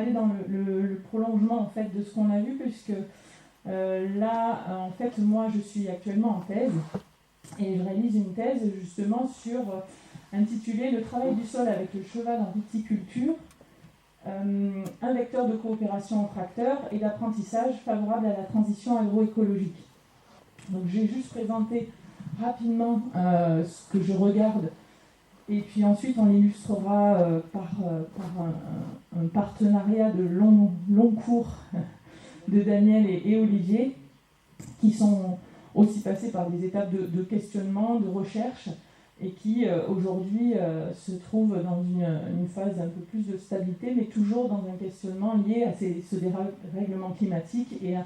aller dans le prolongement en fait, de ce qu'on a vu, puisque là, en fait, moi, je suis actuellement en thèse, et je réalise une thèse justement intitulée « Le travail du sol avec le cheval en viticulture, un vecteur de coopération entre acteurs et d'apprentissage favorable à la transition agroécologique ». Donc j'ai juste présenté rapidement ce que je regarde, et puis ensuite on l'illustrera par un partenariat de long cours de Daniel et Olivier, qui sont aussi passés par des étapes de questionnement, de recherche, et qui aujourd'hui se trouvent dans une phase un peu plus de stabilité, mais toujours dans un questionnement lié à ce dérèglement climatique et à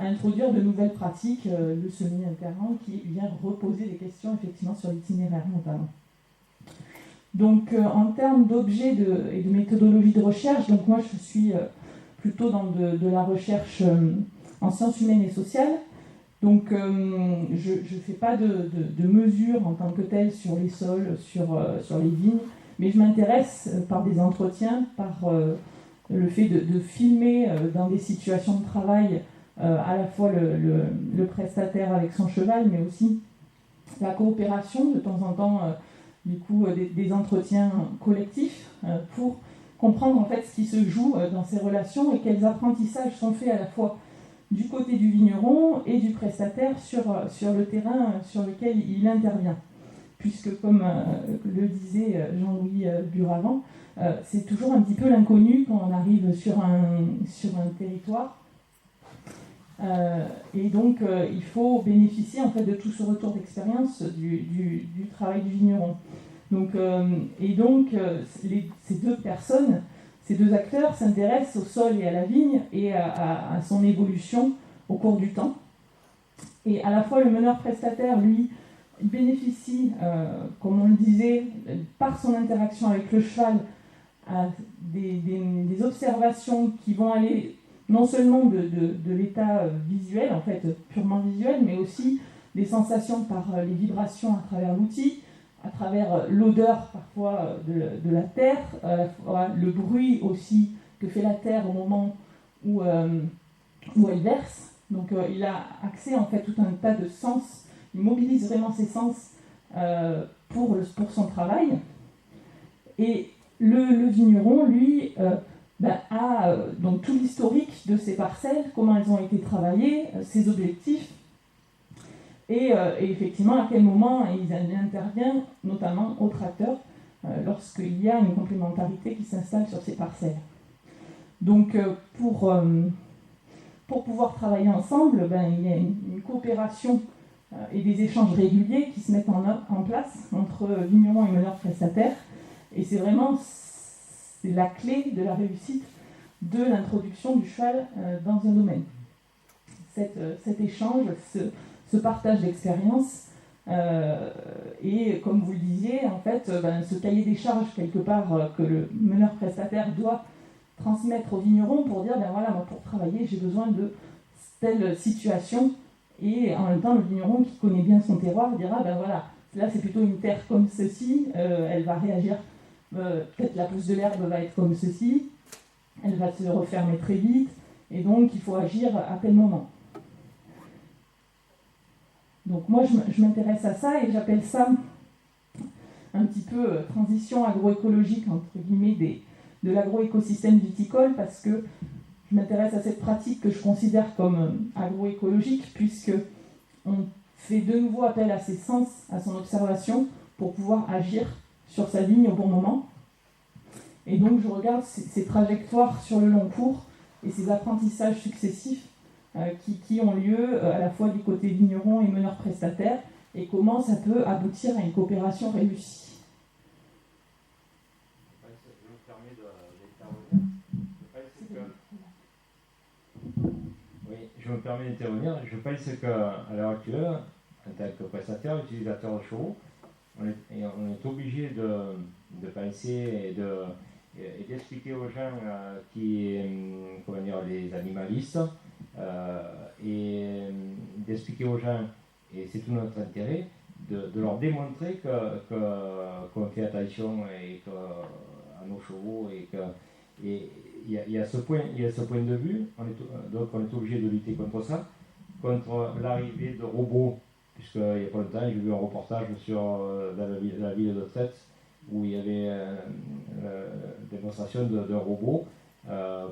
introduire de nouvelles pratiques, le semi-interrang, qui vient reposer des questions effectivement sur l'itinéraire notamment. Donc en termes d'objets et de méthodologie de recherche, donc moi je suis plutôt dans de la recherche en sciences humaines et sociales. Donc je ne fais pas de mesures en tant que telles sur les sols, sur les vignes, mais je m'intéresse par des entretiens, par le fait de filmer dans des situations de travail à la fois le prestataire avec son cheval, mais aussi la coopération, de temps en temps, des entretiens collectifs pour comprendre en fait ce qui se joue dans ces relations et quels apprentissages sont faits à la fois du côté du vigneron et du prestataire sur le terrain sur lequel il intervient. Puisque, comme le disait Jean-Louis Buravant, c'est toujours un petit peu l'inconnu quand on arrive sur un territoire. Et donc, il faut bénéficier en fait, de tout ce retour d'expérience du travail du vigneron. Donc, ces deux personnes, ces deux acteurs s'intéressent au sol et à la vigne et à son évolution au cours du temps. Et à la fois, le meneur prestataire, lui, bénéficie, comme on le disait, par son interaction avec le cheval, à des observations qui vont aller non seulement de l'état visuel, en fait, purement visuel, mais aussi des sensations par les vibrations à travers l'outil, à travers l'odeur parfois de la terre, le bruit aussi que fait la terre au moment où elle verse. Donc il a accès en fait tout un tas de sens, il mobilise vraiment ses sens pour son travail. Et le vigneron, lui, a donc tout l'historique de ses parcelles, comment elles ont été travaillées, ses objectifs, et effectivement à quel moment il intervient, notamment au tracteur, lorsqu'il y a une complémentarité qui s'installe sur ces parcelles. Donc pour pouvoir travailler ensemble, il y a une coopération et des échanges réguliers qui se mettent en place entre vignerons et meneurs prestataires. Et c'est la clé de la réussite de l'introduction du cheval dans un domaine. Cet échange, ce partage d'expérience, et comme vous le disiez, en fait, ce cahier des charges quelque part que le meneur prestataire doit transmettre au vigneron pour dire, voilà, moi pour travailler, j'ai besoin de telle situation, et en même temps, le vigneron qui connaît bien son terroir dira, voilà, là c'est plutôt une terre comme ceci, elle va réagir, peut-être la pousse de l'herbe va être comme ceci, elle va se refermer très vite, et donc il faut agir à tel moment. Donc moi je m'intéresse à ça et j'appelle ça un petit peu transition agroécologique entre guillemets de l'agroécosystème viticole, parce que je m'intéresse à cette pratique que je considère comme agroécologique, puisque on fait de nouveau appel à ses sens, à son observation, pour pouvoir agir sur sa vigne au bon moment. Et donc je regarde ces trajectoires sur le long cours et ces apprentissages successifs qui ont lieu à la fois du côté vigneron et meneur prestataire, et comment ça peut aboutir à une coopération réussie. Je me permets d'intervenir. Je pense qu'à l'heure actuelle, en tant que prestataire, utilisateur de chevaux, on est obligé de penser et d'expliquer aux gens les animalistes, et d'expliquer aux gens, et c'est tout notre intérêt, de leur démontrer qu'on fait attention à nos chevaux, et Et il y a ce point de vue, donc on est obligé de lutter contre ça, contre l'arrivée de robots, puisqu'il n'y a pas longtemps, j'ai vu un reportage dans la ville de Tête, où il y avait une démonstration d'un robot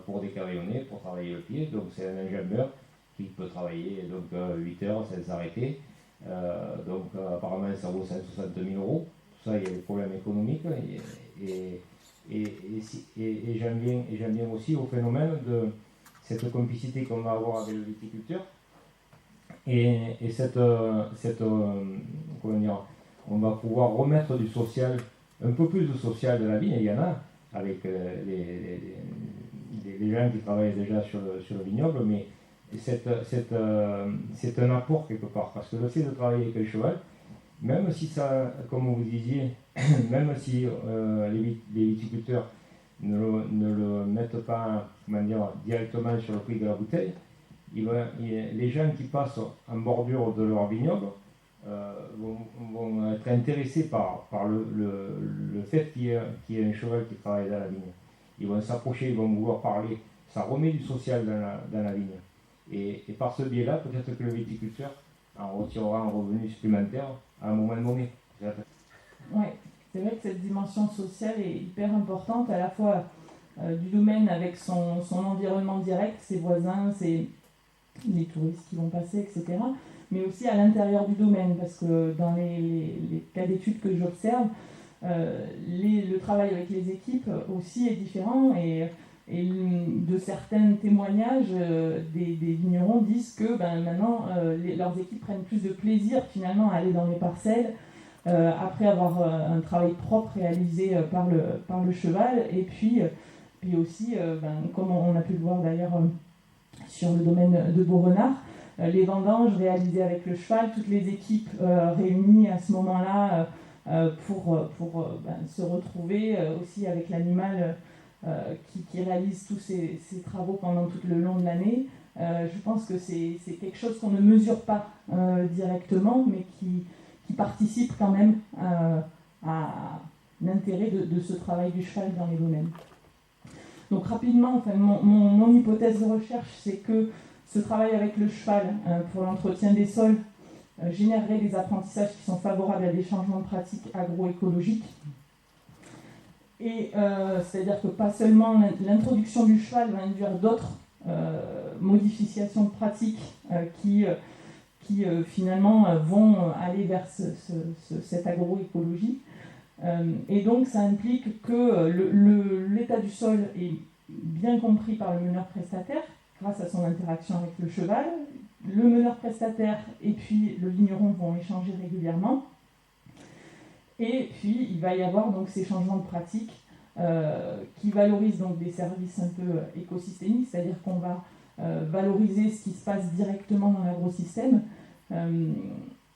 pour décarillonner, pour travailler le pied. Donc c'est un ingénieur qui peut travailler donc, 8 heures sans s'arrêter. Donc apparemment ça vaut 160 000 €. Tout ça, il y a des problèmes économiques. Et j'aime bien aussi au phénomène de cette complicité qu'on va avoir avec le viticulteur. Et comment dire, on va pouvoir remettre du social, un peu plus de social de la vigne, il y en a, avec les gens qui travaillent déjà sur le vignoble, mais c'est un apport quelque part, parce que le fait de travailler avec le cheval, même si ça, comme vous disiez, même si les viticulteurs ne le mettent pas, comment dire, directement sur le prix de la bouteille, les gens qui passent en bordure de leur vignoble vont être intéressés par le fait qu'il y ait un cheval qui travaille dans la vigne. Ils vont s'approcher, ils vont vouloir parler. Ça remet du social dans la vigne. Et par ce biais-là, peut-être que le viticulteur en retirera un revenu supplémentaire à un moment donné. Oui, c'est vrai que cette dimension sociale est hyper importante, à la fois du domaine avec son environnement direct, ses voisins, les touristes qui vont passer, etc. Mais aussi à l'intérieur du domaine, parce que dans les cas d'études que j'observe, le travail avec les équipes aussi est différent, et de certains témoignages des vignerons disent que maintenant leurs équipes prennent plus de plaisir finalement à aller dans les parcelles après avoir un travail propre réalisé par le cheval, et puis aussi, comme on a pu le voir d'ailleurs sur le domaine de Beaurenard, les vendanges réalisées avec le cheval, toutes les équipes réunies à ce moment-là pour se retrouver aussi avec l'animal qui réalise tous ces travaux pendant tout le long de l'année. Je pense que c'est quelque chose qu'on ne mesure pas directement, mais qui participe quand même à l'intérêt de ce travail du cheval dans les domaines. Donc rapidement, enfin, mon hypothèse de recherche, c'est que ce travail avec le cheval pour l'entretien des sols générerait des apprentissages qui sont favorables à des changements de pratiques agroécologiques. Et c'est-à-dire que pas seulement l'introduction du cheval va induire d'autres modifications de pratiques qui finalement vont aller vers cette agroécologie. Et donc ça implique que l'état du sol est bien compris par le meneur prestataire grâce à son interaction avec le cheval. Le meneur prestataire et puis le vigneron vont échanger régulièrement. Et puis il va y avoir donc ces changements de pratiques qui valorisent donc des services un peu écosystémiques, c'est-à-dire qu'on va valoriser ce qui se passe directement dans l'agrosystème,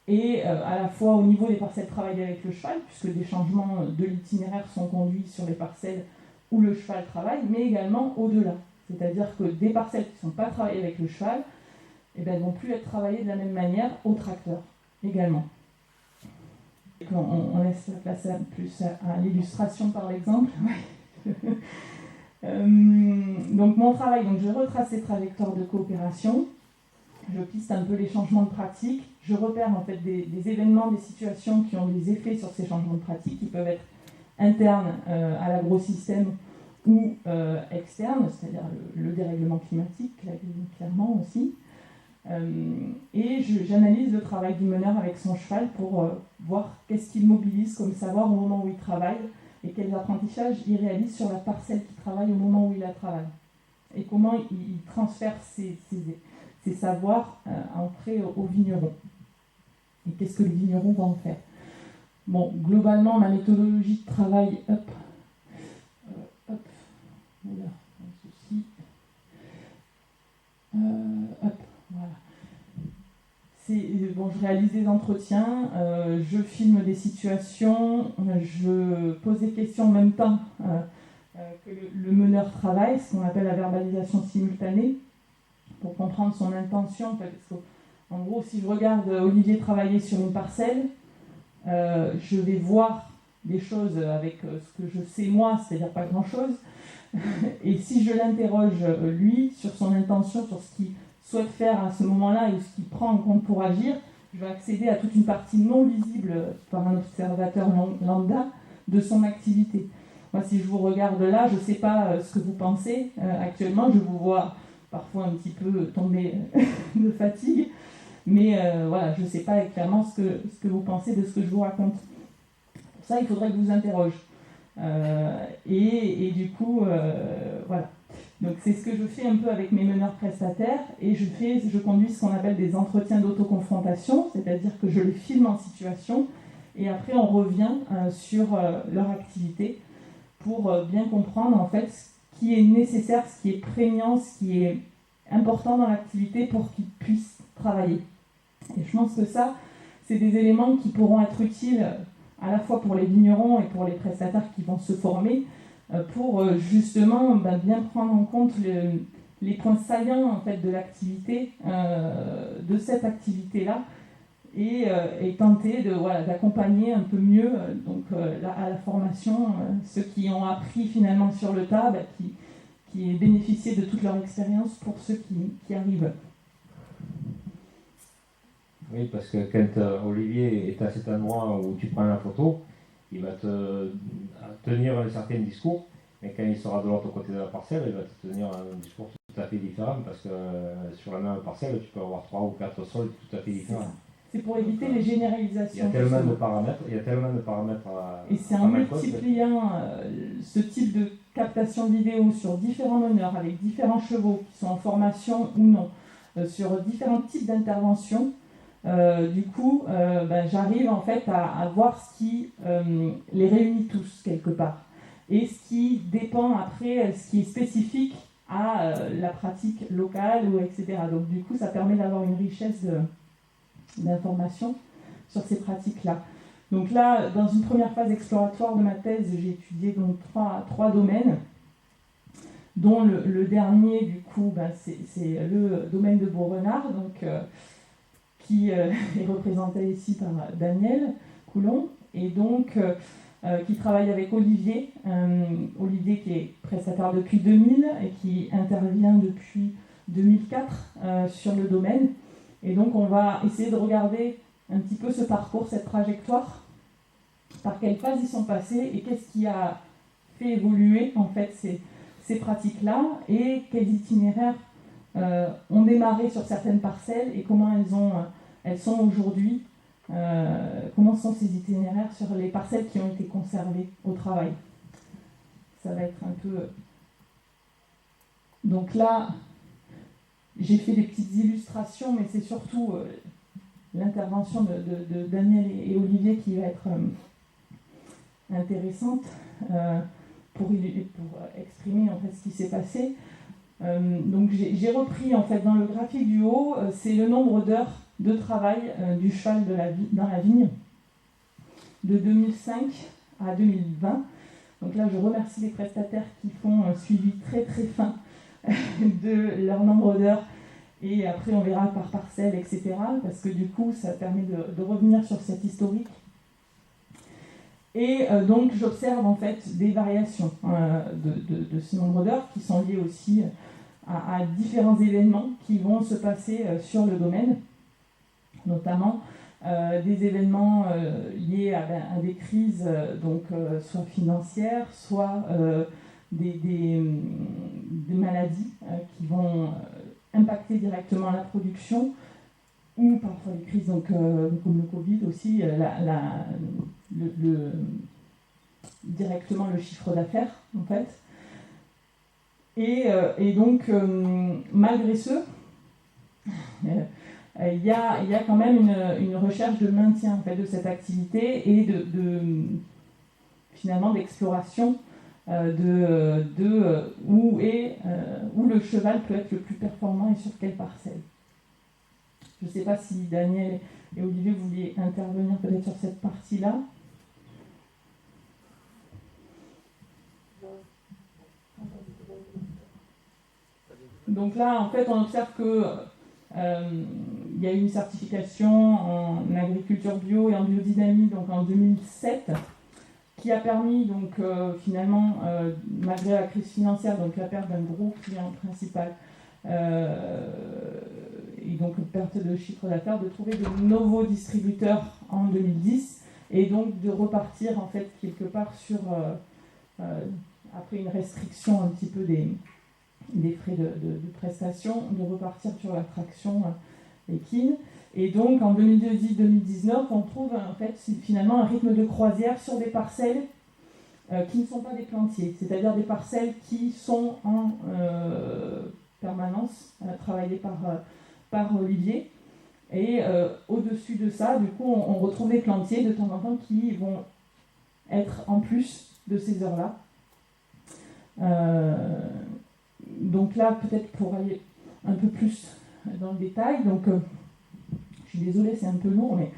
et à la fois au niveau des parcelles travaillées avec le cheval, puisque des changements de l'itinéraire sont conduits sur les parcelles où le cheval travaille, mais également au-delà. C'est-à-dire que des parcelles qui ne sont pas travaillées avec le cheval, elles ne vont plus être travaillées de la même manière au tracteur également. On laisse la place plus à l'illustration par l'exemple. Donc mon travail, je retrace ces trajectoires de coopération, je piste un peu les changements de pratiques, je repère en fait des événements, des situations qui ont des effets sur ces changements de pratiques, qui peuvent être internes à l'agrosystème ou externes, c'est-à-dire le dérèglement climatique, clairement aussi. Et j'analyse le travail du meneur avec son cheval pour voir qu'est-ce qu'il mobilise comme savoir au moment où il travaille et quels apprentissages il réalise sur la parcelle qu'il travaille au moment où il la travaille. Et comment il transfère ses savoirs après au vigneron. Et qu'est-ce que le vigneron va en faire. Bon, globalement, ma méthodologie de travail, voilà, ceci. Voilà. Je réalise des entretiens, je filme des situations, je pose des questions en même temps que le meneur travaille, ce qu'on appelle la verbalisation simultanée, pour comprendre son intention. Parce qu'en gros, si je regarde Olivier travailler sur une parcelle, je vais voir des choses avec ce que je sais moi, c'est-à-dire pas grand-chose. Et si je l'interroge, lui, sur son intention, sur ce qu'il souhaite faire à ce moment-là et ce qu'il prend en compte pour agir, je vais accéder à toute une partie non visible par un observateur lambda de son activité. Moi, si je vous regarde là, je ne sais pas ce que vous pensez actuellement. Je vous vois parfois un petit peu tomber de fatigue. Mais voilà, je ne sais pas clairement ce que vous pensez de ce que je vous raconte. Pour ça, il faudrait que je vous interroge. Et du coup, voilà. Donc c'est ce que je fais un peu avec mes meneurs prestataires. Et je conduis ce qu'on appelle des entretiens d'autoconfrontation, c'est-à-dire que je les filme en situation. Et après, on revient sur leur activité pour bien comprendre en fait ce qui est nécessaire, ce qui est prégnant, ce qui est important dans l'activité pour qu'ils puissent travailler. Et je pense que ça, c'est des éléments qui pourront être utiles à la fois pour les vignerons et pour les prestataires qui vont se former, pour justement bien prendre en compte les points saillants en fait, de l'activité, de cette activité-là, et tenter d'accompagner un peu mieux à la formation ceux qui ont appris finalement sur le tas, qui aient bénéficié de toute leur expérience pour ceux qui arrivent. Oui, parce que quand Olivier est à cet endroit où tu prends la photo, il va te tenir un certain discours, mais quand il sera de l'autre côté de la parcelle, il va te tenir un discours tout à fait différent, parce que sur la même parcelle, tu peux avoir 3 ou 4 sols tout à fait différents. C'est pour éviter les généralisations. Il y a tellement de paramètres, Et c'est en multipliant ce type de captation vidéo sur différents meneurs, avec différents chevaux qui sont en formation ou non, sur différents types d'interventions. Du coup, j'arrive en fait à voir ce qui les réunit tous quelque part et ce qui dépend après, ce qui est spécifique à la pratique locale ou etc. Donc du coup, ça permet d'avoir une richesse d'informations sur ces pratiques-là. Donc là, dans une première phase exploratoire de ma thèse, j'ai étudié donc trois domaines, dont le dernier du coup, c'est le domaine de Beaurenard, donc qui est représenté ici par Daniel Coulon, et donc qui travaille avec Olivier, Olivier qui est prestataire depuis 2000 et qui intervient depuis 2004 sur le domaine. Et donc on va essayer de regarder un petit peu ce parcours, cette trajectoire, par quelle phase ils sont passés et qu'est-ce qui a fait évoluer en fait ces pratiques-là et quels itinéraires ont démarré sur certaines parcelles et comment elles sont aujourd'hui, comment sont ces itinéraires sur les parcelles qui ont été conservées au travail. Ça va être un peu... Donc là, j'ai fait des petites illustrations, mais c'est surtout l'intervention de Daniel et Olivier qui va être intéressante pour exprimer en fait ce qui s'est passé. Donc j'ai repris en fait dans le graphique du haut, c'est le nombre d'heures de travail du cheval dans la vigne de 2005 à 2020. Donc là je remercie les prestataires qui font un suivi très très fin de leur nombre d'heures et après on verra par parcelle, etc. Parce que du coup ça permet de revenir sur cette historique. Et donc j'observe en fait des variations de ce nombre d'heures qui sont liées aussi à différents événements qui vont se passer sur le domaine, notamment des événements liés à des crises soit financières, soit des maladies qui vont impacter directement la production, ou parfois des crises comme le Covid aussi, directement le chiffre d'affaires en fait. Et donc malgré ce, il y a quand même une recherche de maintien en fait, de cette activité et finalement d'exploration où le cheval peut être le plus performant et sur quelle parcelle. Je ne sais pas si Daniel et Olivier vouliez intervenir peut-être sur cette partie-là. Donc là, en fait, on observe que il y a eu une certification en agriculture bio et en biodynamie donc en 2007 qui a permis donc finalement, malgré la crise financière, donc la perte d'un gros client principal, et donc perte de chiffre d'affaires, de trouver de nouveaux distributeurs en 2010 et donc de repartir en fait quelque part sur, après une restriction un petit peu des frais de prestation, de repartir sur l'attraction équine. Et donc en 2018-2019, on trouve en fait finalement un rythme de croisière sur des parcelles qui ne sont pas des plantiers, c'est-à-dire des parcelles qui sont en permanence travaillées par Olivier. Et au-dessus de ça, du coup, on retrouve des plantiers de temps en temps qui vont être en plus de ces heures-là. Donc là, peut-être pour aller un peu plus dans le détail, donc je suis désolée, c'est un peu lourd, mais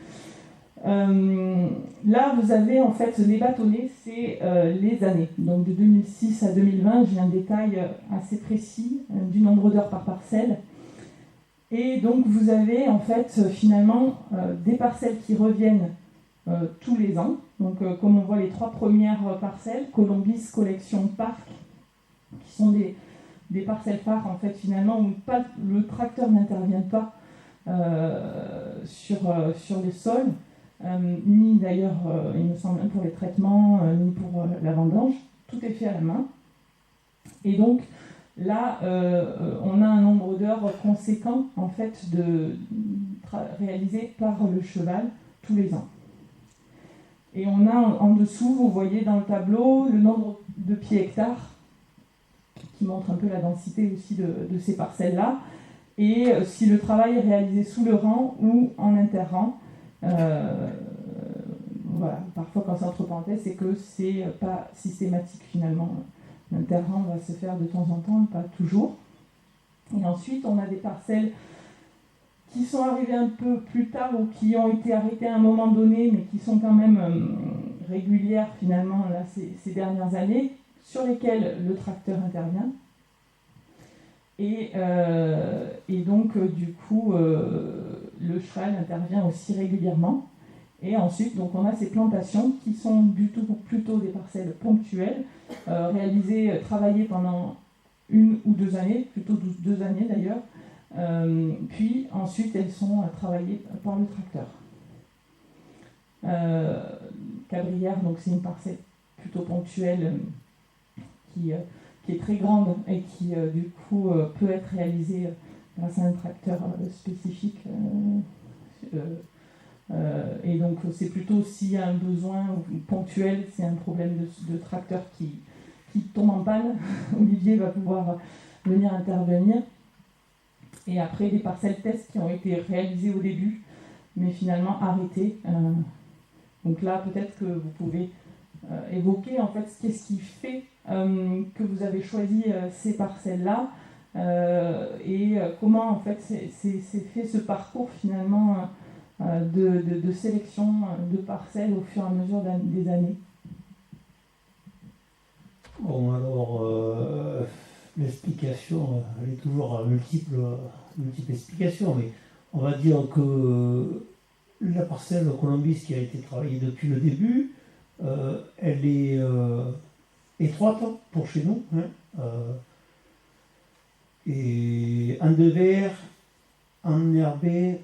là, vous avez en fait les bâtonnets, c'est les années. Donc de 2006 à 2020, j'ai un détail assez précis du nombre d'heures par parcelle. Et donc vous avez en fait finalement des parcelles qui reviennent tous les ans. Donc comme on voit les 3 premières parcelles, Colombis, Collection, Parc, qui sont des parcelles phares en fait finalement où le tracteur n'intervient pas sur les sols, ni d'ailleurs il me semble pour les traitements, ni pour la vendange. Tout est fait à la main. Et donc là, on a un nombre d'heures conséquent en fait réalisé par le cheval tous les ans. Et on a en dessous, vous voyez dans le tableau, le nombre de pieds hectares qui montre un peu la densité aussi de ces parcelles-là, et si le travail est réalisé sous le rang ou en interrang. Voilà. Parfois, quand c'est entre parenthèses, c'est que c'est pas systématique finalement. L'interrang va se faire de temps en temps, pas toujours. Et ensuite, on a des parcelles qui sont arrivées un peu plus tard ou qui ont été arrêtées à un moment donné, mais qui sont quand même régulières finalement là, ces dernières années, sur lesquelles le tracteur intervient. Et donc, du coup, le cheval intervient aussi régulièrement. Et ensuite, donc, on a ces plantations qui sont plutôt des parcelles ponctuelles, réalisées, travaillées pendant 1 ou 2 années, plutôt 2 années d'ailleurs. Puis ensuite, elles sont travaillées par le tracteur. Cabrières, donc c'est une parcelle plutôt ponctuelle qui est très grande et qui, du coup, peut être réalisée grâce à un tracteur spécifique. Et donc, c'est plutôt s'il y a un besoin ponctuel, c'est un problème de tracteur qui tombe en panne. Olivier va pouvoir venir intervenir. Et après, des parcelles tests qui ont été réalisées au début, mais finalement arrêtées. Donc là, peut-être que vous pouvez évoquer en fait qu'est-ce qui fait que vous avez choisi ces parcelles-là et comment en fait c'est fait ce parcours finalement de sélection de parcelles au fur et à mesure des années. Bon, alors l'explication, elle est toujours à multiples explications, mais on va dire que la parcelle Colombis qui a été travaillée depuis le début, elle est étroite pour chez nous, hein, et en devers, enherbée,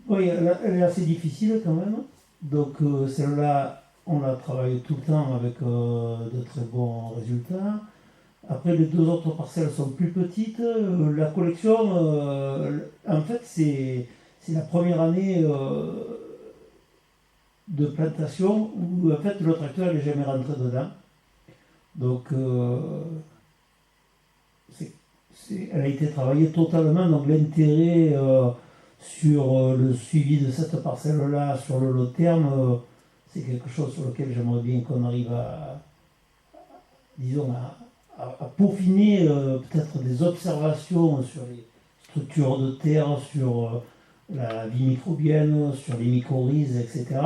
oui, elle est assez difficile quand même. Donc celle-là, on la travaille tout le temps avec de très bons résultats. Après, les 2 autres parcelles sont plus petites. La collection, en fait, c'est la première année de plantation où en fait, le tracteur n'est jamais rentré dedans. Donc, elle a été travaillée totalement. Donc, l'intérêt sur le suivi de cette parcelle-là sur le long terme, c'est quelque chose sur lequel j'aimerais bien qu'on arrive à peaufiner peut-être des observations sur les structures de terre, sur la vie microbienne, sur les mycorhizes, etc.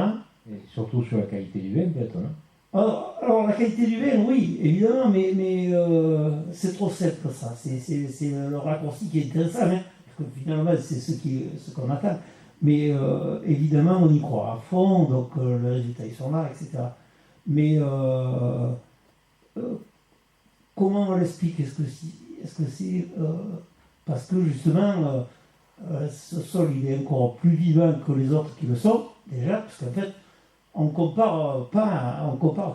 Et surtout sur la qualité du vin, peut-être, non ? Alors, la qualité du vin, oui, évidemment, mais c'est trop simple, ça. C'est le raccourci qui est intéressant, hein, parce que finalement, c'est ce qu'on attend. Mais évidemment, on y croit à fond, donc les résultats ils sont là, etc. Mais comment on l'explique? Est-ce que c'est parce que justement ce sol il est encore plus vivant que les autres qui le sont déjà, parce qu'en fait on compare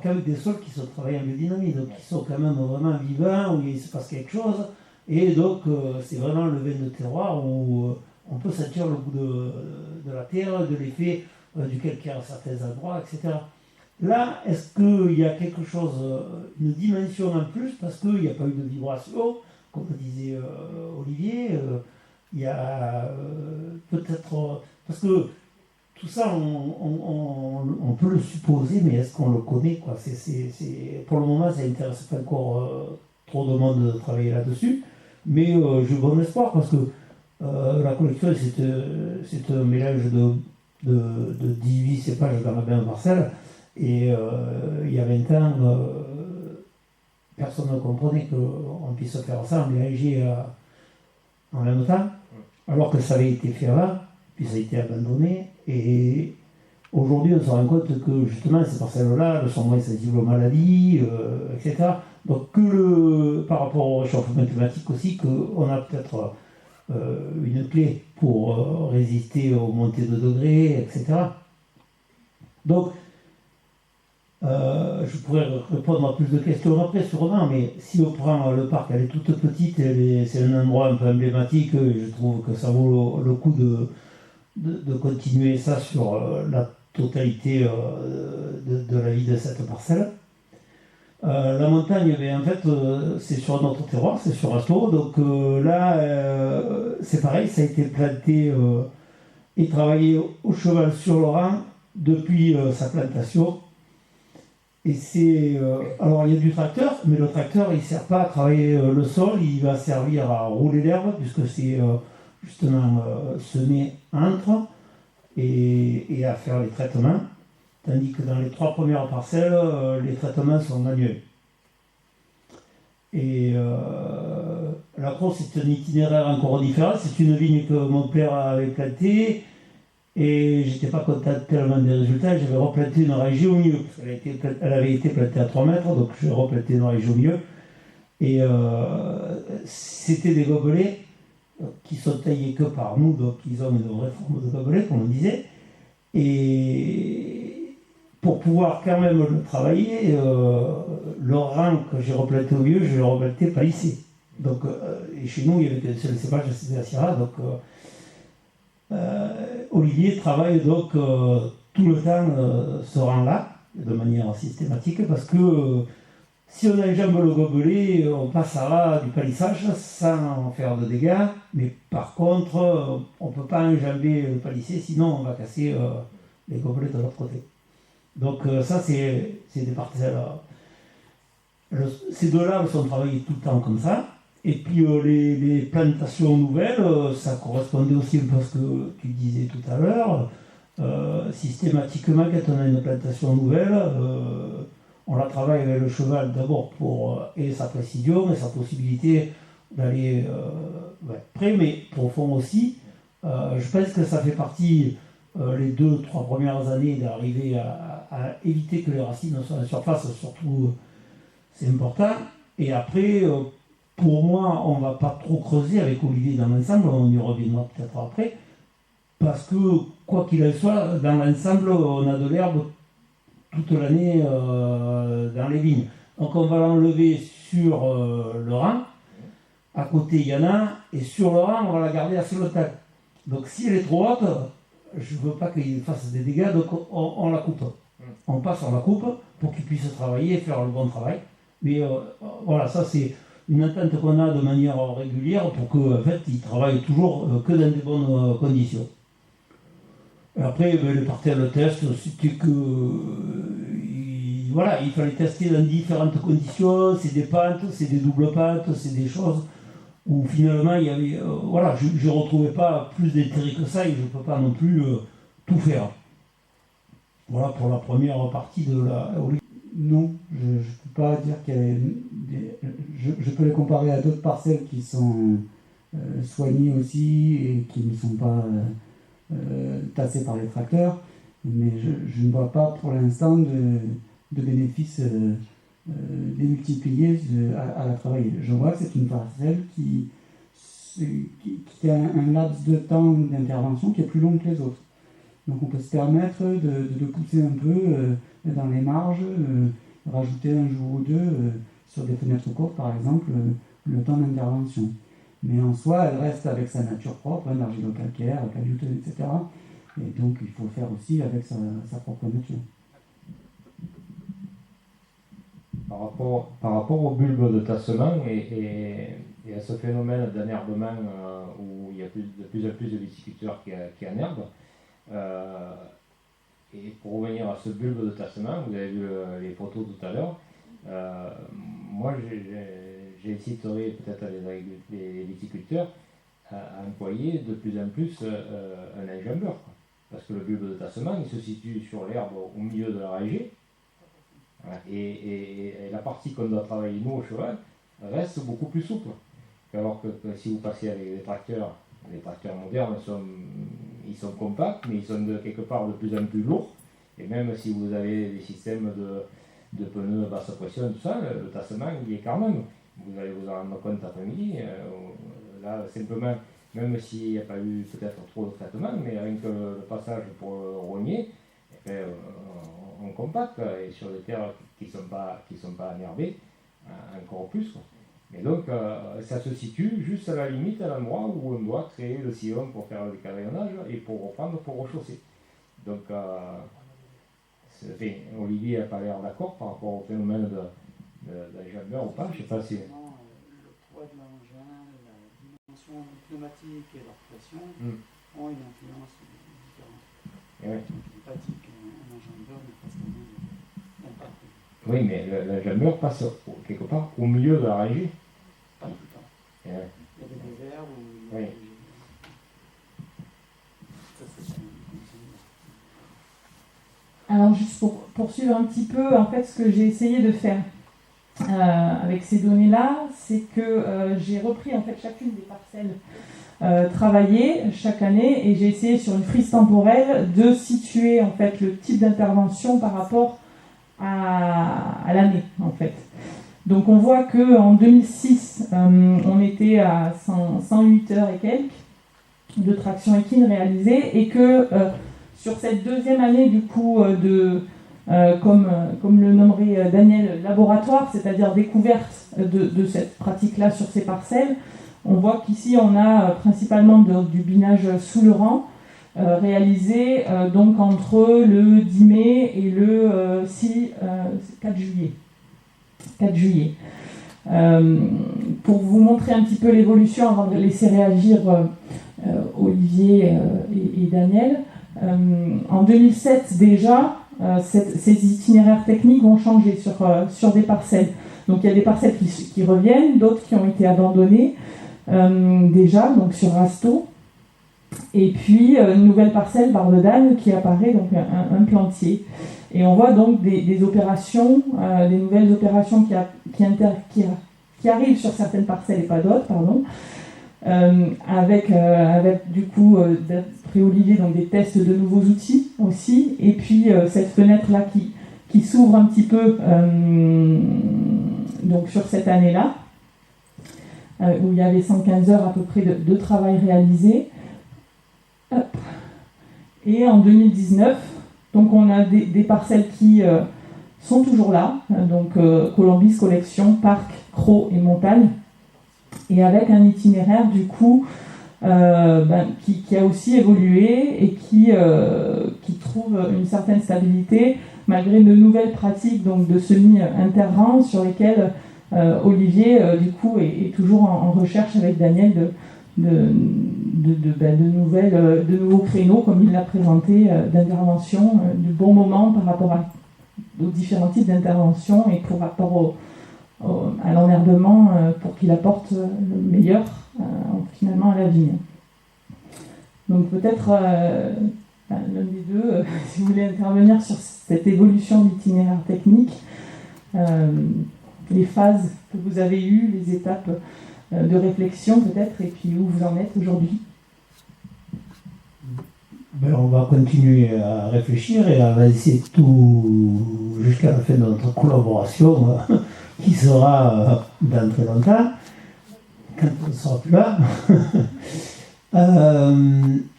qu'avec des sols qui sont travaillés en biodynamie, donc qui sont quand même vraiment vivants, où il se passe quelque chose, et donc c'est vraiment le vin de terroir où on peut sentir le goût de la terre, de l'effet du calcaire à certains endroits, etc. Là, est-ce qu'il y a quelque chose, une dimension en plus, parce qu'il n'y a pas eu de vibration, comme le disait Olivier, il y a peut-être, parce que tout ça, on peut le supposer, mais est-ce qu'on le connaît quoi? Pour le moment, ça n'intéresse pas encore trop de monde de travailler là-dessus, mais j'ai bon espoir, parce que la collection, c'est un mélange de 18 cépages dans la même parcelle, et il y a 20 ans, personne ne comprenait qu'on puisse faire ça, mélanger en même temps, alors que ça avait été fait avant, puis ça a été abandonné, et aujourd'hui on se rend compte que justement ces parcelles-là elles sont moins sensibles aux maladies, etc. Donc par rapport au réchauffement climatique aussi, qu'on a peut-être une clé pour résister aux montées de degrés, etc. Donc je pourrais répondre à plus de questions après sûrement, mais si on prend le parc, elle est toute petite, c'est un endroit un peu emblématique, et je trouve que ça vaut le coup de continuer ça sur la totalité de la vie de cette parcelle. La montagne, en fait, c'est sur notre terroir, c'est sur Asto, donc là, c'est pareil, ça a été planté et travaillé au cheval sur le rang depuis sa plantation. Et alors il y a du tracteur, mais le tracteur il ne sert pas à travailler le sol, il va servir à rouler l'herbe, puisque c'est justement semer entre et à faire les traitements. Tandis que dans les 3 premières parcelles, les traitements sont manuels. Et la Crosse, c'est un itinéraire encore différent, c'est une vigne que mon père avait plantée. Et j'étais pas content tellement des résultats, j'avais replanté une région au milieu. Elle avait été plantée à 3 mètres, donc j'ai replanté une région au milieu. Et c'était des gobelets qui sont taillés que par nous, donc ils ont une vraie forme de gobelet, comme on disait. Et pour pouvoir quand même le travailler, le rang que j'ai replanté au milieu, je l'ai replanté palissé. Donc, et chez nous, il y avait qu'un seul cépage, c'était la Syrah, donc Olivier travaille donc tout le temps ce rang-là, de manière systématique, parce que si on enjambe le gobelet, on passera du palissage sans faire de dégâts, mais par contre, on ne peut pas enjamber le palissé, sinon on va casser les gobelets de l'autre côté. Donc ça, c'est des parcelles. Ces deux-là sont travaillés tout le temps comme ça. Et puis les plantations nouvelles, ça correspondait aussi à ce que tu disais tout à l'heure. Systématiquement, quand on a une plantation nouvelle, on la travaille avec le cheval d'abord pour et sa précision et sa possibilité d'aller près, mais profond aussi. Je pense que ça fait partie, les 2-3 premières années, d'arriver à éviter que les racines soient en surface, surtout c'est important. Et après, pour moi, on ne va pas trop creuser avec Olivier dans l'ensemble, on y reviendra peut-être après, parce que, quoi qu'il en soit, dans l'ensemble, on a de l'herbe toute l'année dans les vignes. Donc on va l'enlever sur le rang, à côté il y en a, et sur le rang, on va la garder assez longtemps. Donc si elle est trop haute, je ne veux pas qu'il fasse des dégâts, donc on la coupe. On passe, on la coupe, pour qu'il puisse travailler et faire le bon travail. Mais voilà, ça c'est une entente qu'on a de manière régulière pour qu'en fait, il travaille toujours que dans des bonnes conditions. Et après, le parterre test, c'était que il fallait tester dans différentes conditions, c'est des pentes, c'est des doubles pentes, c'est des choses où finalement, il y avait, je ne retrouvais pas plus d'intérêt que ça et je ne peux pas non plus tout faire. Voilà pour la première partie de la... Non, je ne peux pas dire qu'il y avait... Je peux les comparer à d'autres parcelles qui sont soignées aussi et qui ne sont pas tassés par les tracteurs, mais je ne vois pas pour l'instant de bénéfices démultipliés à la travailler. Je vois que c'est une parcelle qui a un laps de temps d'intervention qui est plus long que les autres. Donc on peut se permettre de pousser un peu dans les marges, rajouter un jour ou deux sur des fenêtres courtes par exemple le temps d'intervention. Mais en soi, elle reste avec sa nature propre, argilo-calcaire, caillouteux, etc. Et donc il faut faire aussi avec sa propre nature. Par rapport aux bulbes de tassement et à ce phénomène d'enherbement où il y a de plus en plus de viticulteurs qui enherbent, et pour revenir à ce bulbe de tassement, vous avez vu les photos tout à l'heure, moi j'inciterais peut-être les viticulteurs à employer de plus en plus un enjambeur. Parce que le bulbe de tassement, il se situe sur l'herbe au milieu de la rangée. Et la partie qu'on doit travailler nous au cheval reste beaucoup plus souple. Alors que si vous passez avec des tracteurs modernes, ils sont compacts, mais ils sont quelque part de plus en plus lourds. Et même si vous avez des systèmes de pneus à basse pression, tout ça, le tassement, il est quand même. Vous allez vous en rendre compte après-midi. Là, simplement, même s'il n'y a pas eu peut-être trop de traitement, mais rien que le passage pour rogner, on compacte et sur des terres qui ne sont pas enherbées, encore plus. Quoi. Et donc, ça se situe juste à la limite, à l'endroit où on doit créer le sillon pour faire le carillonnage et pour reprendre, pour rechausser. Donc, Olivier n'a pas l'air d'accord par rapport au phénomène d'enjambeur ou pas, je ne sais pas si... Le poids de l'engin, la dimension pneumatique et leur pression ont une influence différente. Et ouais. Donc, il n'est pas dit qu'un enjambeur ne fasse pas d'impact. Oui, mais l'enjambeur passe quelque part au milieu de la rangée. Pas tout le temps. Et ouais. Il y a des déserts où... Oui. Ça, c'est une condition. Alors juste pour poursuivre un petit peu, en fait, ce que j'ai essayé de faire avec ces données-là, c'est que j'ai repris en fait chacune des parcelles travaillées chaque année et j'ai essayé sur une frise temporelle de situer en fait le type d'intervention par rapport à l'année en fait. Donc on voit qu'en 2006, on était à 108 heures et quelques de traction équine réalisée et que sur cette deuxième année du coup comme le nommerait Daniel, laboratoire, c'est-à-dire découverte de cette pratique-là sur ces parcelles, on voit qu'ici on a principalement du binage sous le rang réalisé donc entre le 10 mai et le 4 juillet. 4 juillet. Pour vous montrer un petit peu l'évolution avant de laisser réagir Olivier et Daniel, en 2007 déjà, ces itinéraires techniques ont changé sur des parcelles. Donc il y a des parcelles qui reviennent, d'autres qui ont été abandonnées déjà, donc sur Rasto. Et puis une nouvelle parcelle, Barre de Dagne, qui apparaît, donc un plantier. Et on voit donc des opérations, des nouvelles opérations qui arrivent sur certaines parcelles et pas d'autres, pardon. Avec du coup d'après Olivier donc des tests de nouveaux outils aussi et puis cette fenêtre là qui s'ouvre un petit peu donc sur cette année là où il y avait 115 heures à peu près de travail réalisé. Hop. Et en 2019 donc on a des parcelles qui sont toujours là donc Colombis, Collection, Parc, Crau et Montagne. Et avec un itinéraire du coup qui a aussi évolué et qui trouve une certaine stabilité malgré de nouvelles pratiques donc de semi-interrang sur lesquelles Olivier du coup est toujours en recherche avec Daniel de nouveaux créneaux comme il l'a présenté d'intervention du bon moment par rapport aux différents types d'interventions et pour rapport à l'enherbement pour qu'il apporte le meilleur finalement à la vigne. Donc peut-être l'un des deux, si vous voulez intervenir sur cette évolution d'itinéraire technique, les phases que vous avez eues, les étapes de réflexion peut-être, et puis où vous en êtes aujourd'hui. Ben, on va continuer à réfléchir et on va essayer tout jusqu'à la fin de notre collaboration qui sera dans très longtemps, quand on ne sera plus là.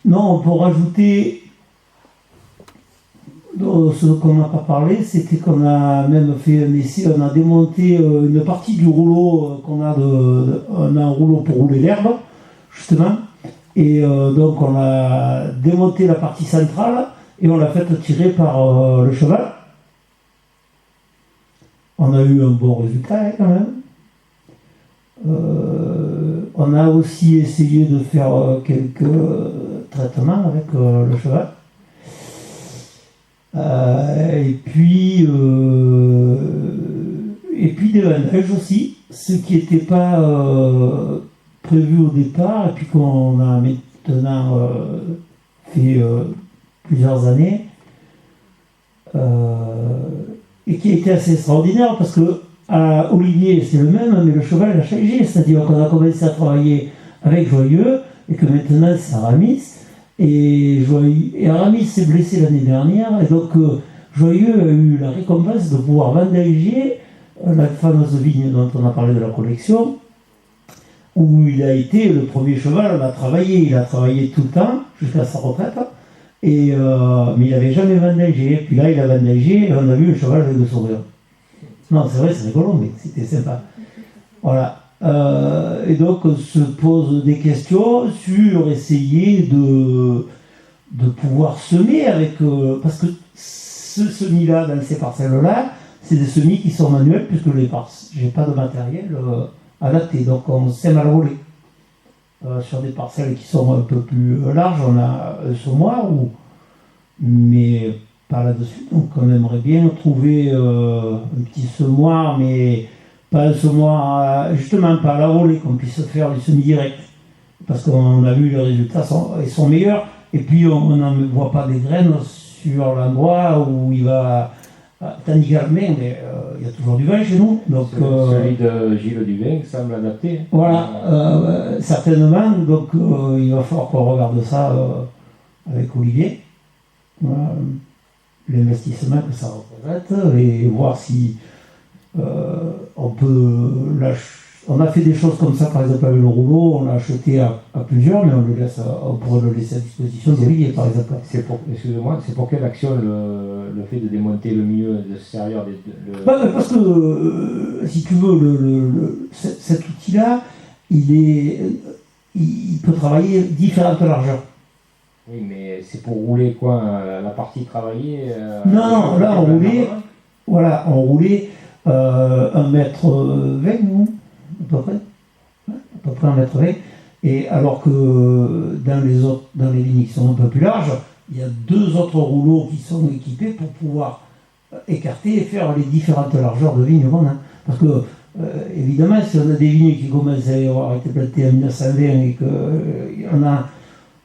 Non, pour rajouter, ce qu'on n'a pas parlé, c'était qu'on a même fait un essai, on a démonté une partie du rouleau qu'on a on a un rouleau pour rouler l'herbe, justement. Et donc on a démonté la partie centrale et on l'a fait tirer par le cheval. On a eu un bon résultat quand même. On a aussi essayé de faire quelques traitements avec le cheval. Et puis des bandages aussi, ce qui n'était pas prévu au départ et puis qu'on a maintenant fait plusieurs années et qui a été assez extraordinaire parce que à Olivier c'est le même mais le cheval a changé, c'est-à-dire qu'on a commencé à travailler avec Joyeux et que maintenant c'est Aramis et Aramis s'est blessé l'année dernière et donc Joyeux a eu la récompense de pouvoir bandager la fameuse vigne dont on a parlé de la collection où il a été le premier cheval, il a travaillé tout le temps, jusqu'à sa retraite, mais il n'avait jamais bandagé. Puis là, il a bandagé et on a vu le cheval avec le sourire. Non, c'est vrai, c'est rigolo, mais c'était sympa. Voilà. Et donc, on se pose des questions sur essayer de pouvoir semer avec... parce que ce semis-là, dans ces parcelles-là, c'est des semis qui sont manuels, puisque j'ai pas de matériel... adapté, donc on sème à la volée. Sur des parcelles qui sont un peu plus larges, on a un semoir, mais pas là-dessus. Donc on aimerait bien trouver un petit semoir, mais pas un semoir, justement pas à la volée, qu'on puisse faire du semi-direct. Parce qu'on a vu les résultats, ils sont meilleurs, et puis on ne voit pas des graines sur l'endroit où il va... Tandis qu'Armée, mais il y a toujours du vin chez nous. Donc, celui de Gilles Duvin semble adapté. Voilà, certainement. Donc il va falloir qu'on regarde ça avec Olivier. Voilà, l'investissement que ça représente et voir si on peut on a fait des choses comme ça, par exemple avec le rouleau, on l'a acheté à plusieurs, mais on pourrait le laisser à disposition d'Olivier, par exemple. Excusez-moi, c'est pour quelle action le fait de démonter le milieu, de se servir Parce que, si tu veux, cet outil-là, il peut travailler différentes largeurs. Oui, mais c'est pour rouler quoi, la partie travaillée Non, là, on roulait 1m20, nous, à peu près 1m20, et alors que dans les lignes qui sont un peu plus larges, il y a 2 autres rouleaux qui sont équipés pour pouvoir écarter et faire les différentes largeurs de vignes qu'on a. Parce que, évidemment, si on a des vignes qui commencent à avoir été plantées en 1920 et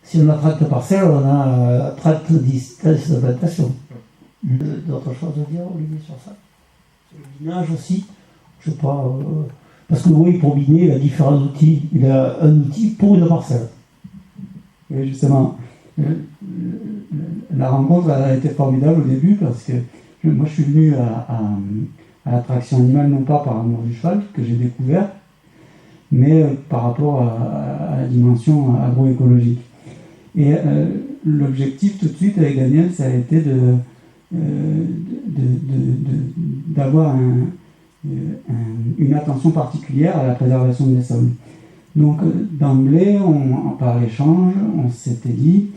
si on a 30 parcelles, on a 30 distances de plantation. D'autres choses à dire, Olivier, sur ça? Sur le binage aussi, je sais pas... parce que oui, pour biner, il a différents outils. Il a un outil pour une parcelle. Oui, justement, la rencontre a été formidable au début parce que moi je suis venu à l'attraction animale non pas par amour du cheval que j'ai découvert, mais par rapport à la dimension agroécologique. Et l'objectif tout de suite avec Daniel, ça a été d'avoir une attention particulière à la préservation des sols. Donc d'emblée, par échange, on s'était dit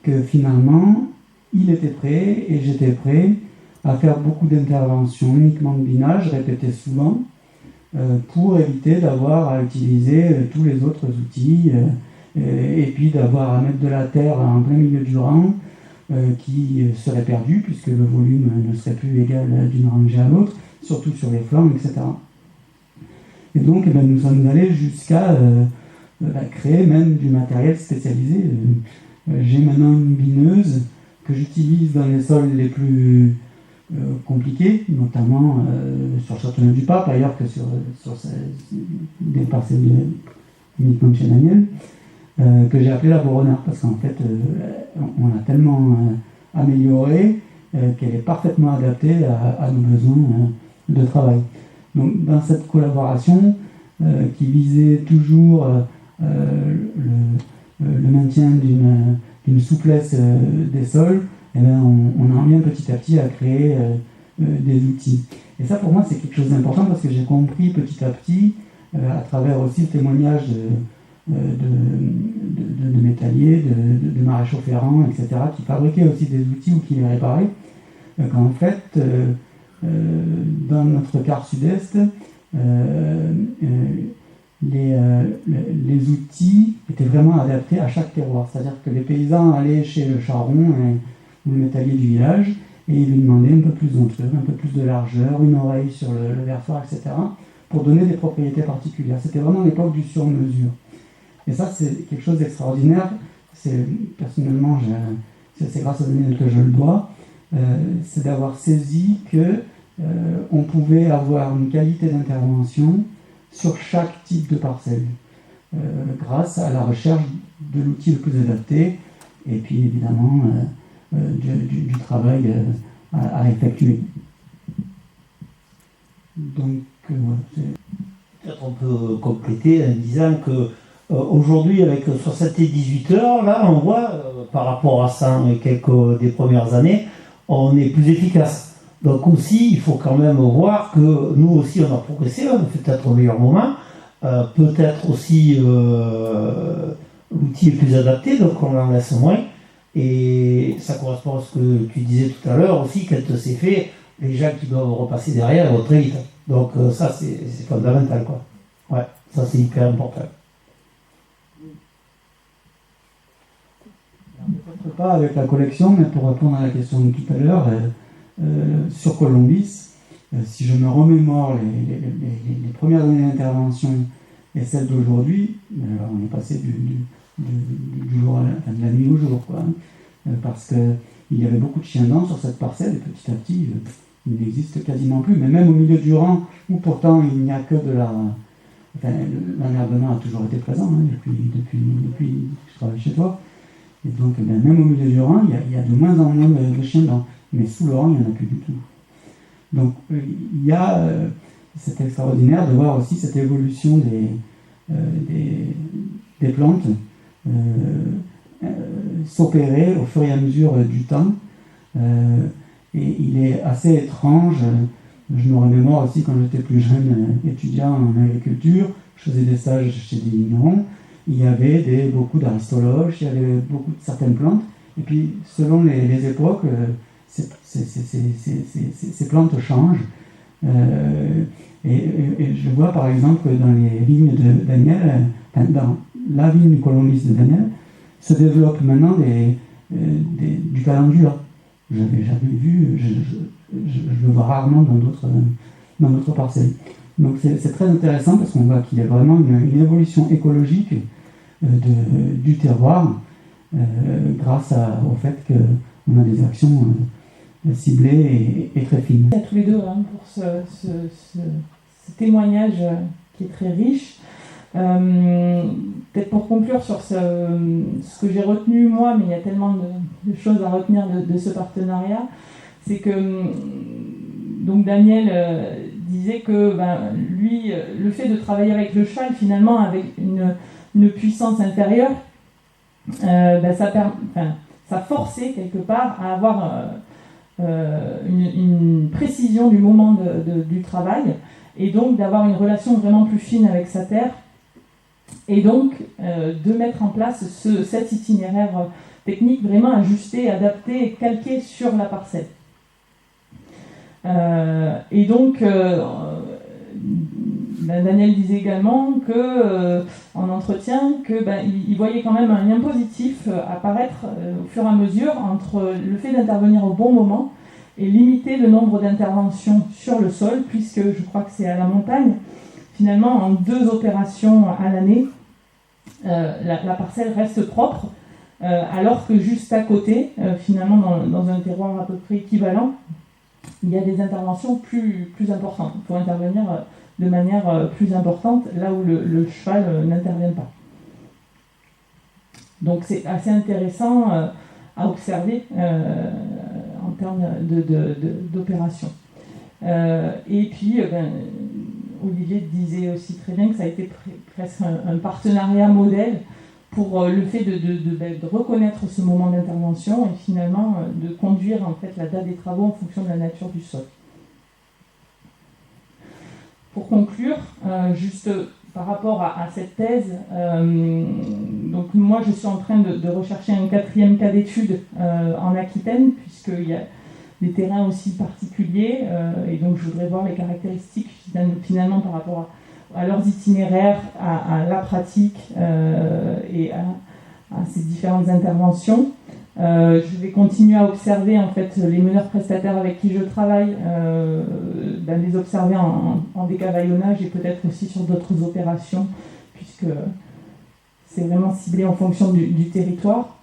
que finalement, il était prêt et j'étais prêt à faire beaucoup d'interventions uniquement de binage, répétées souvent, pour éviter d'avoir à utiliser tous les autres outils et puis d'avoir à mettre de la terre en plein milieu du rang qui serait perdu puisque le volume ne serait plus égal d'une rangée à l'autre, surtout sur les flancs, etc. Et donc nous sommes allés jusqu'à créer même du matériel spécialisé. J'ai maintenant une bineuse que j'utilise dans les sols les plus compliqués, notamment sur Châteauneuf-du-Pape, ailleurs que sur des parcelles uniquement de chez Daniel. que j'ai appelée la Boronard, parce qu'en fait, on l'a tellement améliorée qu'elle est parfaitement adaptée à nos besoins de travail. Donc, dans cette collaboration qui visait toujours le maintien d'une souplesse des sols, eh bien, on en vient petit à petit à créer des outils. Et ça, pour moi, c'est quelque chose d'important parce que j'ai compris petit à petit, à travers aussi le témoignage de métalliers, de maréchaux ferrants, etc., qui fabriquaient aussi des outils ou qui les réparaient, qu'en fait, dans notre quart sud-est, les outils étaient vraiment adaptés à chaque terroir. C'est-à-dire que les paysans allaient chez le charron ou le métallier du village et ils lui demandaient un peu plus d'entrée, un peu plus de largeur, une oreille sur le versoir, etc., pour donner des propriétés particulières. C'était vraiment l'époque du sur-mesure. Et ça, c'est quelque chose d'extraordinaire. Personnellement, c'est grâce à Daniel que je le dois. C'est d'avoir saisi qu'on pouvait avoir une qualité d'intervention sur chaque type de parcelle, grâce à la recherche de l'outil le plus adapté, et puis évidemment du travail à effectuer. Donc, voilà. Peut-être on peut compléter en disant que aujourd'hui, avec 78 heures, là, on voit, par rapport à 100 et quelques des premières années, on est plus efficace. Donc aussi, il faut quand même voir que nous aussi, on a progressé, on a fait peut-être au meilleur moment. Peut-être aussi l'outil est plus adapté, donc on en laisse moins. Et ça correspond à ce que tu disais tout à l'heure aussi, quand c'est fait, les gens qui doivent repasser derrière vont très vite. Donc ça, c'est fondamental, quoi. Ouais, ça c'est hyper important. Peut-être pas avec la collection, mais pour répondre à la question de tout à l'heure, sur Colombis, si je me remémore les premières années d'intervention et celles d'aujourd'hui, on est passé du jour de la nuit au jour, quoi, parce qu'il y avait beaucoup de chiens dents sur cette parcelle et petit à petit, il n'existe quasiment plus. Mais même au milieu du rang, où pourtant il n'y a que de la... Enfin, l'enherbement a toujours été présent, hein, depuis que je travaille chez toi. Et donc, même au milieu du rang, il y a de moins en moins de chiens dents. Mais sous le rang, il n'y en a plus du tout. Donc, il y a... c'est extraordinaire de voir aussi cette évolution des plantes s'opérer au fur et à mesure du temps. Et il est assez étrange, je me remémore aussi quand j'étais plus jeune étudiant en agriculture, je faisais des stages chez des vignerons, il y avait beaucoup d'aristologes, il y avait beaucoup de certaines plantes, et puis selon les époques, ces plantes changent. Et je vois par exemple dans les vignes de Daniel, dans la vigne du Colombis de Daniel, se développe maintenant du calendula. Je n'avais jamais vu, je le vois rarement dans d'autres parcelles. Donc c'est très intéressant parce qu'on voit qu'il y a vraiment une évolution écologique du terroir grâce au fait qu'on a des actions ciblées et très fines. À tous les deux hein, pour ce témoignage qui est très riche. Peut-être pour conclure sur ce que j'ai retenu moi, mais il y a tellement de choses à retenir de ce partenariat, c'est que donc Daniel disait que lui, le fait de travailler avec le cheval, finalement, avec une puissance intérieure, ça forçait quelque part à avoir une précision du moment du travail, et donc d'avoir une relation vraiment plus fine avec sa terre, et donc de mettre en place cet itinéraire technique vraiment ajusté, adapté, calqué sur la parcelle. Et donc Daniel disait également en entretien il voyait quand même un lien positif apparaître au fur et à mesure entre le fait d'intervenir au bon moment et limiter le nombre d'interventions sur le sol, puisque je crois que c'est à la montagne, finalement en 2 opérations à l'année, la parcelle reste propre, alors que juste à côté, finalement dans un terroir à peu près équivalent, il y a des interventions plus importantes. Il faut intervenir de manière plus importante là où le cheval n'intervient pas. Donc c'est assez intéressant à observer en termes d'opération. Et puis, Olivier disait aussi très bien que ça a été presque un partenariat modèle pour le fait de reconnaître ce moment d'intervention et finalement de conduire en fait la date des travaux en fonction de la nature du sol. Pour conclure, juste par rapport à cette thèse, donc moi je suis en train de rechercher un 4e cas d'étude en Aquitaine, puisqu'il y a des terrains aussi particuliers, et donc je voudrais voir les caractéristiques finalement par rapport à leurs itinéraires, à la pratique et à ces différentes interventions. Je vais continuer à observer en fait les meneurs prestataires avec qui je travaille, les observer en décavaillonnage et peut-être aussi sur d'autres opérations, puisque c'est vraiment ciblé en fonction du territoire.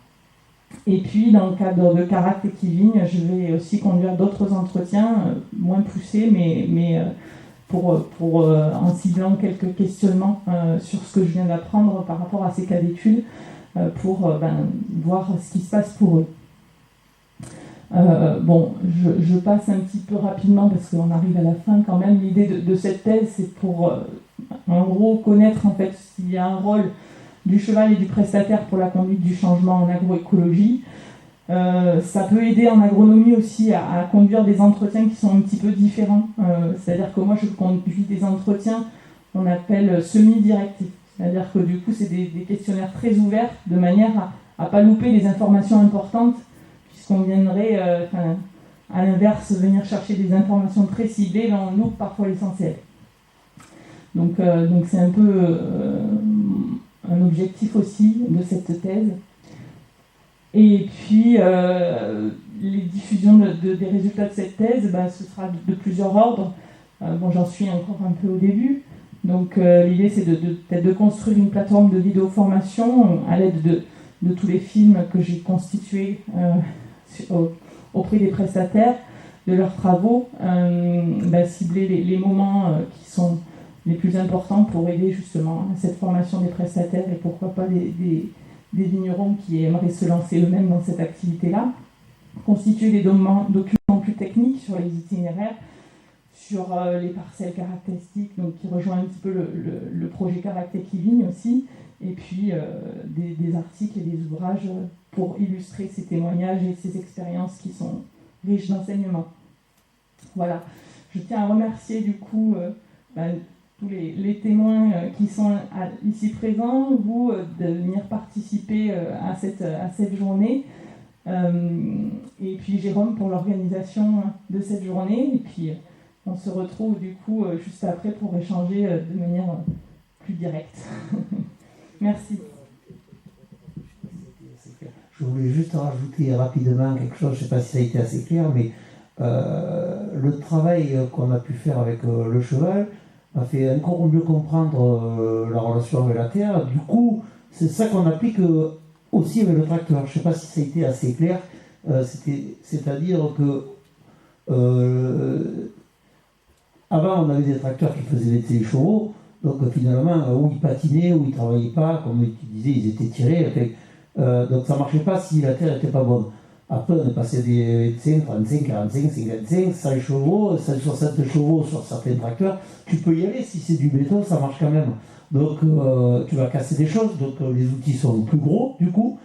Et puis dans le cadre de Caract et Kivigne, je vais aussi conduire d'autres entretiens moins poussés, mais pour en ciblant quelques questionnements sur ce que je viens d'apprendre par rapport à ces cas d'études, pour voir ce qui se passe pour eux. Je passe un petit peu rapidement parce qu'on arrive à la fin quand même. L'idée de cette thèse, c'est pour en gros connaître en fait s'il y a un rôle du cheval et du prestataire pour la conduite du changement en agroécologie. Ça peut aider en agronomie aussi à conduire des entretiens qui sont un petit peu différents. C'est-à-dire que moi je conduis des entretiens qu'on appelle semi-directifs. C'est-à-dire que du coup c'est des questionnaires très ouverts de manière à ne pas louper les informations importantes, puisqu'on viendrait à l'inverse venir chercher des informations très ciblées, là on loupe parfois l'essentiel. Donc c'est un peu un objectif aussi de cette thèse. Et puis, les diffusions des résultats de cette thèse, ce sera de plusieurs ordres. J'en suis encore un peu au début. Donc, l'idée, c'est peut-être de construire une plateforme de vidéo-formation à l'aide de tous les films que j'ai constitués auprès des prestataires, de leurs travaux, cibler les moments qui sont les plus importants pour aider justement à cette formation des prestataires et pourquoi pas des vignerons qui aimeraient se lancer eux-mêmes dans cette activité-là. Constituer des documents plus techniques sur les itinéraires, sur les parcelles caractéristiques, donc qui rejoint un petit peu le projet Caract et Kivigne aussi, et puis des articles et des ouvrages pour illustrer ces témoignages et ces expériences qui sont riches d'enseignements. Voilà. Je tiens à remercier du coup tous les témoins qui sont ici présents, vous, de venir participer à cette journée. Et puis Jérôme pour l'organisation de cette journée. Et puis on se retrouve du coup juste après pour échanger de manière plus directe. Merci. Je voulais juste rajouter rapidement quelque chose, je ne sais pas si ça a été assez clair, mais le travail qu'on a pu faire avec le cheval a fait encore mieux comprendre la relation avec la terre. Du coup, c'est ça qu'on applique aussi avec le tracteur. Je ne sais pas si ça a été assez clair. C'est-à-dire que avant, on avait des tracteurs qui faisaient les chevaux. Donc finalement, où ils patinaient, où ils ne travaillaient pas, comme tu disais, ils étaient tirés. Donc ça ne marchait pas si la terre n'était pas bonne. Après, on est passé des 25, 35, 45, 55, 100 chevaux, 160 chevaux sur certains tracteurs. Tu peux y aller, si c'est du béton, ça marche quand même. Donc, tu vas casser des choses, donc les outils sont plus gros, du coup.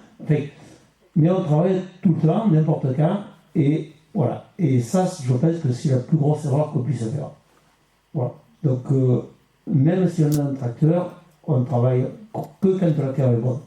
Mais on travaille tout le temps, n'importe quand, et voilà. Et ça, je pense que c'est la plus grosse erreur qu'on puisse faire. Voilà. Donc, même si on a un tracteur, on travaille que quand la terre est bonne.